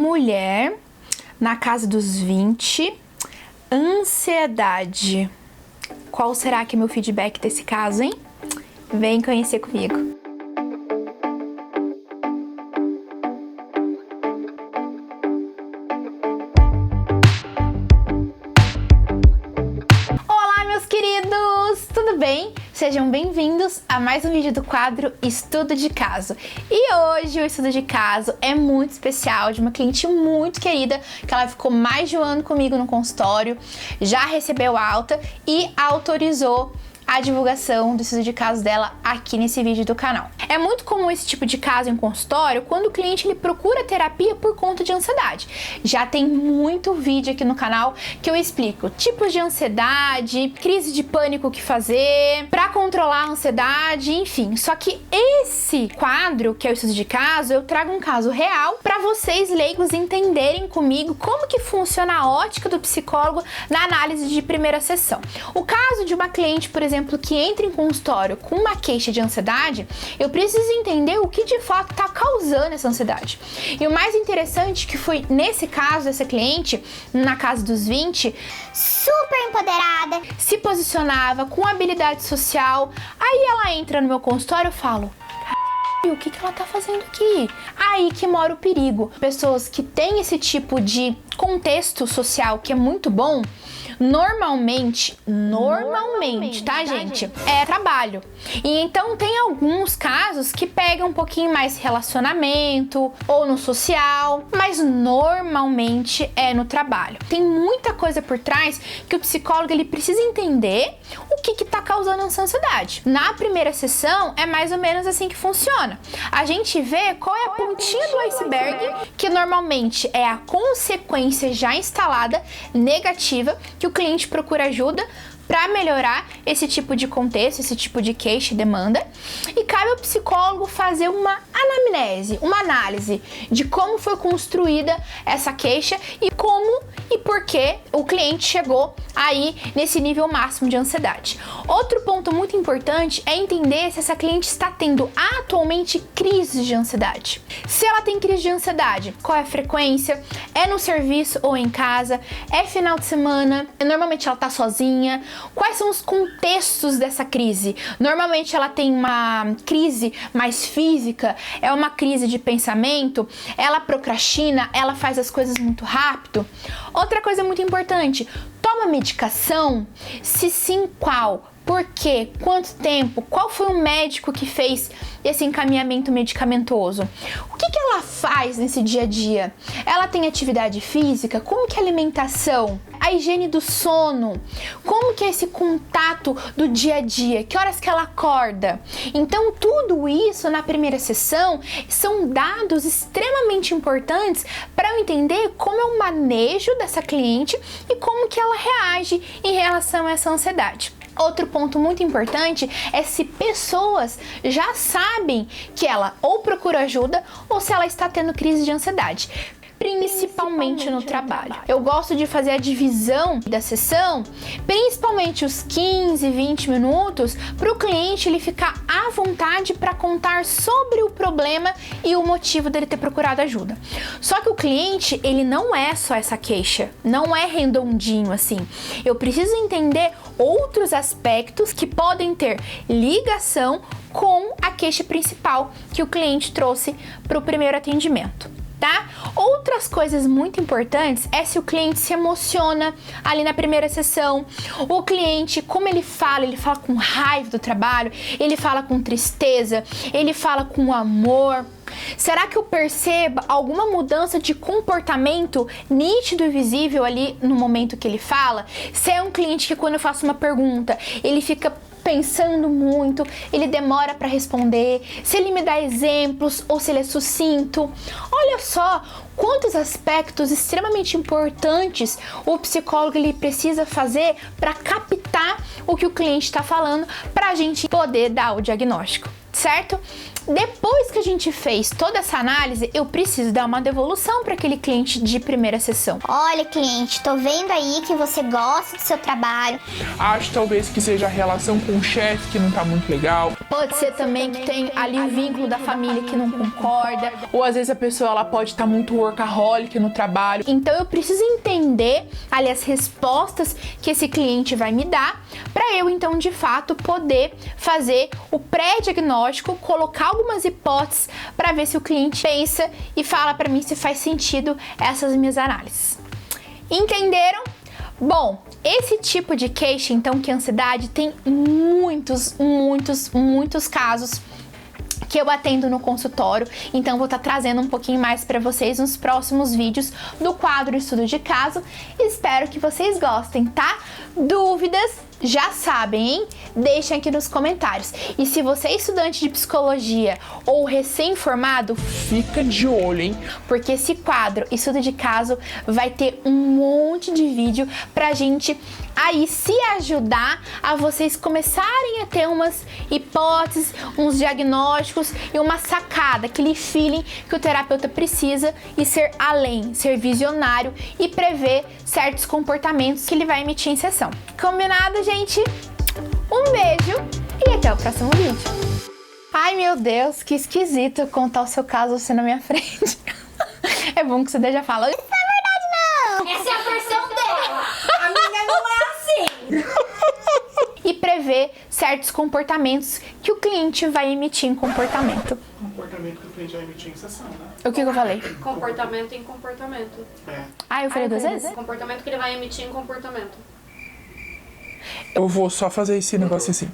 Mulher na casa dos 20, ansiedade. Qual será que é meu feedback desse caso, hein? Vem conhecer comigo. Olá, meus queridos! Tudo bem? Sejam bem-vindos a mais um vídeo do quadro Estudo de Caso. E hoje o estudo de caso é muito especial, de uma cliente muito querida, que ela ficou mais de um ano comigo no consultório, já recebeu alta e autorizou a divulgação do estudo de caso dela aqui nesse vídeo do canal. É muito comum esse tipo de caso em consultório quando o cliente ele procura terapia por conta de ansiedade. Já tem muito vídeo aqui no canal que eu explico tipos de ansiedade, crise de pânico, o que fazer para controlar a ansiedade, enfim. Só que esse quadro, que é o estudo de caso, eu trago um caso real para vocês leigos entenderem comigo como que funciona a ótica do psicólogo na análise de primeira sessão. O caso de uma cliente, por exemplo, que entra em consultório com uma queixa de ansiedade, eu preciso entender o que de fato está causando essa ansiedade. E o mais interessante que foi nesse caso dessa cliente, na casa dos 20, super empoderada, se posicionava com habilidade social. Aí ela entra no meu consultório, eu falo: o que ela tá fazendo aqui? Aí que mora o perigo. Pessoas que têm esse tipo de contexto social que é muito bom, normalmente, tá, gente? É trabalho. E então tem alguns casos que pegam um pouquinho mais relacionamento ou no social, mas normalmente é no trabalho. Tem muita coisa por trás que o psicólogo ele precisa entender o que tá causando essa ansiedade. Na primeira sessão é mais ou menos assim que funciona. A gente vê qual é a pontinha do iceberg, que normalmente é a consequência já instalada negativa que o cliente procura ajuda para melhorar esse tipo de contexto, esse tipo de queixa e demanda. E cabe ao psicólogo fazer uma anamnese, uma análise de como foi construída essa queixa e como e por que o cliente chegou aí nesse nível máximo de ansiedade. Outro ponto muito importante é entender se essa cliente está tendo atualmente crises de ansiedade. Se ela tem crise de ansiedade, qual é a frequência? É no serviço ou em casa? É final de semana? Normalmente ela tá sozinha? Quais são os contextos dessa crise? Normalmente ela tem uma crise mais física, é uma crise de pensamento, ela procrastina, ela faz as coisas muito rápido. Outra coisa muito importante, toma medicação? Se sim, qual? Por quê? Quanto tempo? Qual foi o médico que fez esse encaminhamento medicamentoso? O que ela faz nesse dia a dia? Ela tem atividade física? Como que é a alimentação? A higiene do sono? Como que é esse contato do dia a dia? Que horas que ela acorda? Então, tudo isso na primeira sessão são dados extremamente importantes para eu entender como é o manejo dessa cliente e como que ela reage em relação a essa ansiedade. Outro ponto muito importante é se pessoas já sabem que ela ou procura ajuda ou se ela está tendo crise de ansiedade. Principalmente no trabalho. Eu gosto de fazer a divisão da sessão, principalmente os 15, 20 minutos, para o cliente ele ficar à vontade para contar sobre o problema e o motivo dele ter procurado ajuda. Só que o cliente, ele não é só essa queixa, não é redondinho assim. Eu preciso entender outros aspectos que podem ter ligação com a queixa principal que o cliente trouxe para o primeiro atendimento. Tá? Outras coisas muito importantes é se o cliente se emociona ali na primeira sessão. O cliente, como ele fala com raiva do trabalho, ele fala com tristeza, ele fala com amor. Será que eu percebo alguma mudança de comportamento nítido e visível ali no momento que ele fala? Se é um cliente que quando eu faço uma pergunta, ele fica pensando muito, ele demora para responder, se ele me dá exemplos ou se ele é sucinto. Olha só quantos aspectos extremamente importantes o psicólogo ele precisa fazer para captar o que o cliente está falando para a gente poder dar o diagnóstico. certo? Depois que a gente fez toda essa análise, eu preciso dar uma devolução para aquele cliente de primeira sessão. Olha, cliente, tô vendo aí que você gosta do seu trabalho. Acho talvez que seja a relação com o chefe que não tá muito legal. Pode ser também que tem ali o vínculo da família que não concorda. Ou às vezes a pessoa ela pode estar muito workaholic no trabalho. Então eu preciso entender ali as respostas que esse cliente vai me dar para eu então de fato poder fazer o pré-diagnóstico, colocar algumas hipóteses para ver se o cliente pensa e fala para mim se faz sentido essas minhas análises. Entenderam? Bom, esse tipo de queixa, então, que é ansiedade, tem muitos casos que eu atendo no consultório, então vou estar trazendo um pouquinho mais para vocês nos próximos vídeos do quadro Estudo de Caso. Espero que vocês gostem, tá? Dúvidas? Já sabem, hein? Deixem aqui nos comentários. E se você é estudante de psicologia ou recém-formado, Fica de olho, hein? porque esse quadro Estudo de Caso vai ter um monte de vídeo pra gente aí se ajudar a vocês começarem a ter umas hipóteses, uns diagnósticos e uma sacada, aquele feeling que o terapeuta precisa e ser além, ser visionário e prever certos comportamentos que ele vai emitir em sessão. Combinado, gente? Um beijo e até o próximo vídeo. Ai, meu Deus, que esquisito contar o seu caso você na minha frente. É bom que você já fala. Isso não é verdade, não. Essa é a versão dela. A minha não é assim. E prever certos comportamentos que o cliente vai emitir em comportamento. Comportamento que o cliente vai emitir em sessão, né? O que eu falei? Comportamento em comportamento. Ah, eu falei duas vezes? Comportamento que ele vai emitir em comportamento. Eu vou só fazer esse negócio assim.